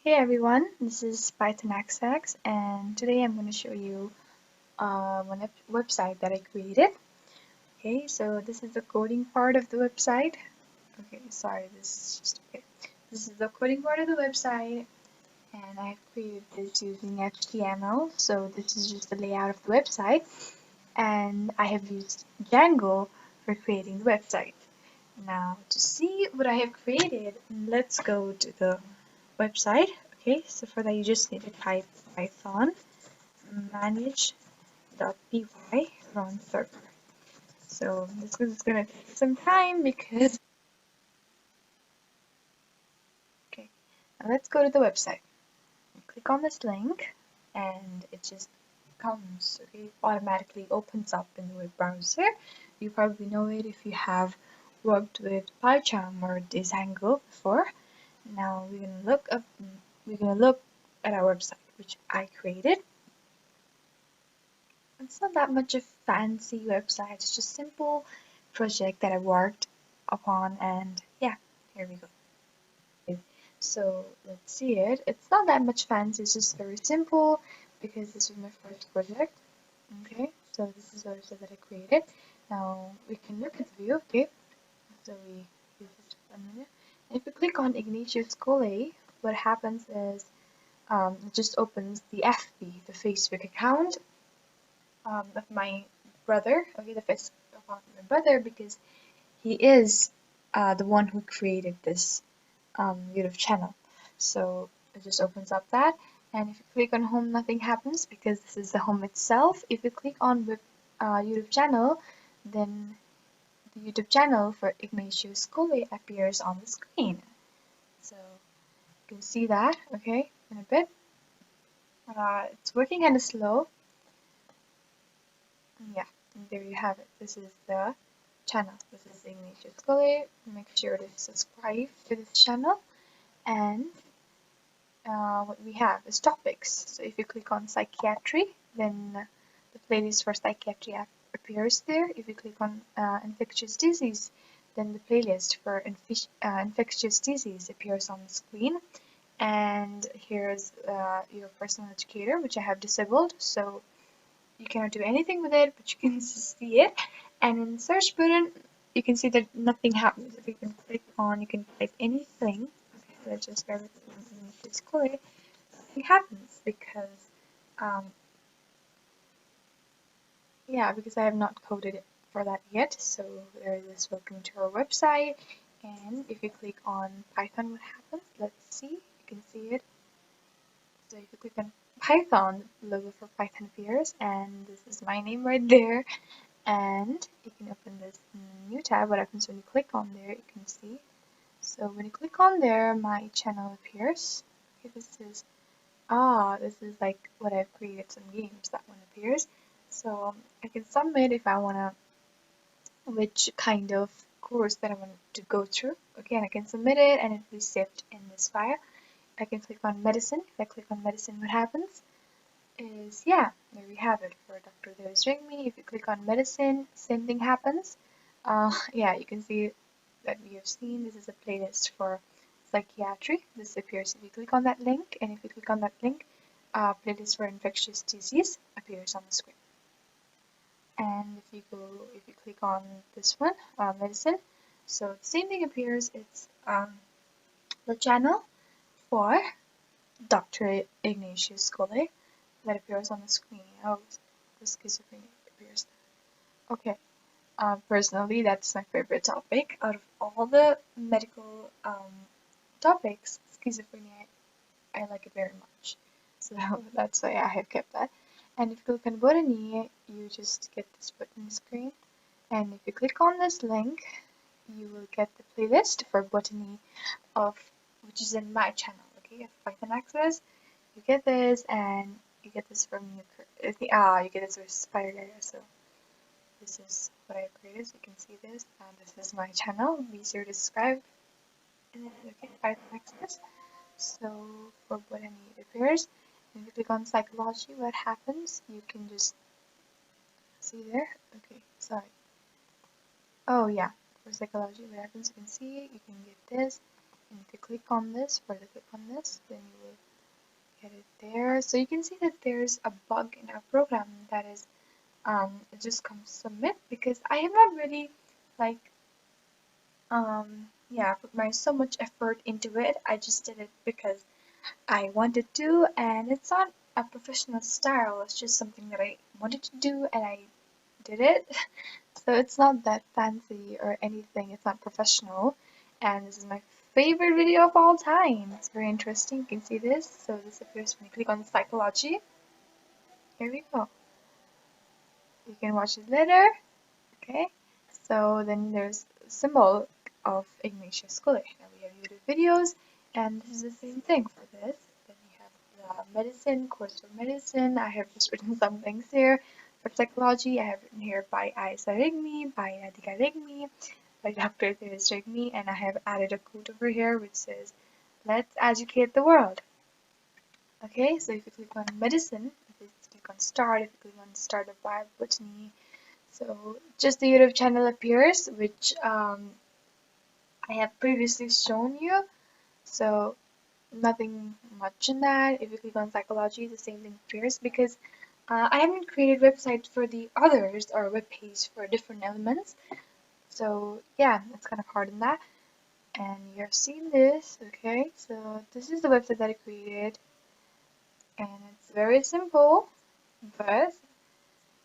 Hey everyone, this is Python XX, and today I'm going to show you one website that I created. Okay, so this is the coding part of the website. Okay, sorry, this is just okay. This is the coding part of the website, and I've created this using HTML. So this is just the layout of the website, and I have used Django for creating the website. Now, to see what I have created, let's go to the website. Okay, so for that you just need to type Python manage.py run server. So this is gonna take some time because okay, now let's go to the website. Click on this link and it just comes, okay, automatically opens up in the web browser. You probably know it if you have worked with PyCharm or Django before. Now we're gonna look at our website which I created. It's not that much a fancy website, it's just simple project that I worked upon, and yeah, here we go. So let's see it. It's not that much fancy, it's just very simple because this was my first project. Okay, so this is the website that I created. Now we can look at the view, okay? So we use this for a minute. And if we click on Ignatius Colle, what happens is it just opens the FB, the Facebook account of my brother. Okay, the Facebook account of my brother because he is the one who created this YouTube channel. So it just opens up that, and if you click on home, nothing happens because this is the home itself. If you click on with YouTube channel, then the YouTube channel for Ignatius Colle appears on the screen. So you can see that, okay, in a bit. It's working kind of slow. Yeah, and there you have it. This is the channel. This is Ignatius Colle. Make sure to subscribe to this channel. And what we have is topics. So if you click on psychiatry, then the playlist for psychiatry appears there. If you click on infectious disease, then the playlist for infectious disease appears on the screen. And here's your personal educator, which I have disabled, so you cannot do anything with it, but you can see it. And in the search button, you can see that nothing happens. If you can click on, you can type anything. Okay, let's just grab it and just click. Nothing happens because, um, yeah, because I have not coded it for that yet. So there is this welcome to our website. And if you click on Python, what happens? Let's see. You can see it. So if you click on Python, the logo for Python appears, and this is my name right there. And you can open this new tab. What happens when you click on there, you can see. So when you click on there, my channel appears. Okay, this is like what I've created, some games, that one appears. So I can submit if I wanna, which kind of course that I want to go through. Okay, and I can submit it and it will be saved in this file. I can click on medicine. If I click on medicine, what happens is, yeah, there we have it for Dr. There's Ring Me. If you click on medicine, same thing happens. Yeah, you can see that we have seen this is a playlist for psychiatry. This appears if you click on that link, and if you click on that link, playlist for infectious disease appears on the screen. And if you click on this one, medicine, so the same thing appears. It's the channel for Dr. Ignatius Colle that appears on the screen. Oh, the schizophrenia appears. Okay. Personally, that's my favorite topic. Out of all the medical topics, schizophrenia, I like it very much. So that's why I have kept that. And if you click on botany, you just get this button screen. And if you click on this link, you will get the playlist for botany of which is in my channel. Okay, Python Access. You get this, and you get this from you get this with Spider. So this is what I created. So you can see this, and this is my channel. Be sure to subscribe. And then okay, Python Access. So for botany it appears. And if you click on psychology, what happens? You can just see there. Okay, sorry. Oh yeah, for psychology, what happens? You can see, you can get this, And if you click on this, further click on this, then you will get it there. So you can see that there's a bug in our program, that is it just comes submit, because I have not really like yeah, put my so much effort into it. I just did it because I wanted to, and it's not a professional style, it's just something that I wanted to do and I did it. So it's not that fancy or anything, it's not professional. And this is my favorite video of all time. It's very interesting, you can see this. So this appears when you click on psychology. Here we go. You can watch it later. Okay. So then there's a symbol of Ignatius College. Now we have YouTube videos, and this is the same thing for this. Then we have the medicine, course for medicine. I have just written some things here. For psychology, I have written here by Isa Rigmi, by Radhika Rigmi, by Dr. Therese Rigmi, and I have added a quote over here which says, "Let's educate the world." Okay, so if you click on medicine, if you click on start, if you click on start of biobotany, so just the YouTube channel appears, which I have previously shown you. So nothing much in that. If you click on psychology, the same thing appears, because I haven't created websites for the others or web page for different elements. So yeah, it's kind of hard in that. And you have seen this, okay? So this is the website that I created, and it's very simple, but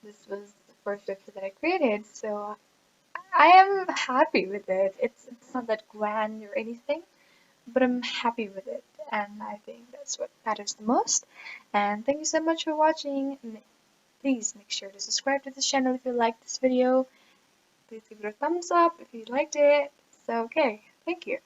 this was the first website that I created, so I am happy with it. It's not that grand or anything, but I'm happy with it, and I think that's what matters the most. And thank you so much for watching. Please make sure to subscribe to this channel if you liked this video. Please give it a thumbs up if you liked it. So okay, thank you.